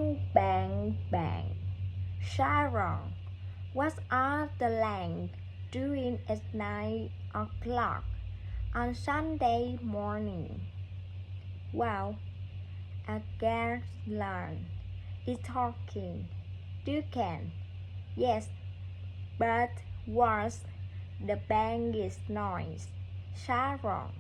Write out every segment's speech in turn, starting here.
Bang, bang, bang. Sharon, what are the lamps doing at 9 o'clock on Sunday morning? Well, a gas lamp is talking. You can. Yes, but what's the bangest noise? Sharon.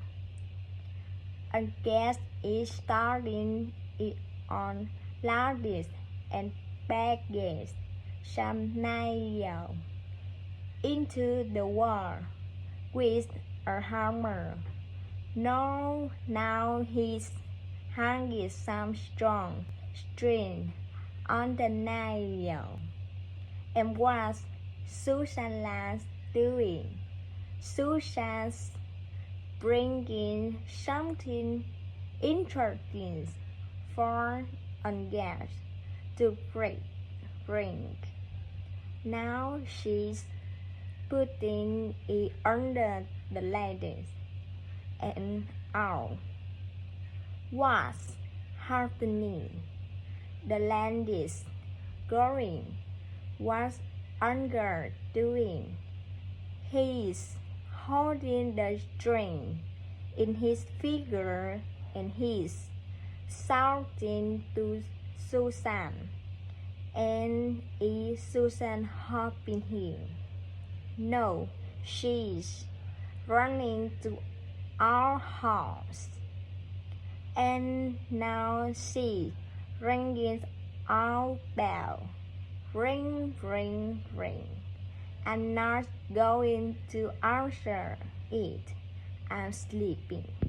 A gas is starting it on loudest and biggest some nail into the wall with a hammer. No, now he's hanging some strong string on the nail. And what's Susanna doing? Susan's bringing something interesting for a guest to drink. Now she's putting it under the ladies and all. What's happening? The ladies going. What's Unger doing? He's holding the string in his finger and he's shouting to Susan. And is Susan helping him? No, she's running to our house. And now she's ringing our bell. Ring, ring, ring. I'm not going to answer it. I'm sleeping.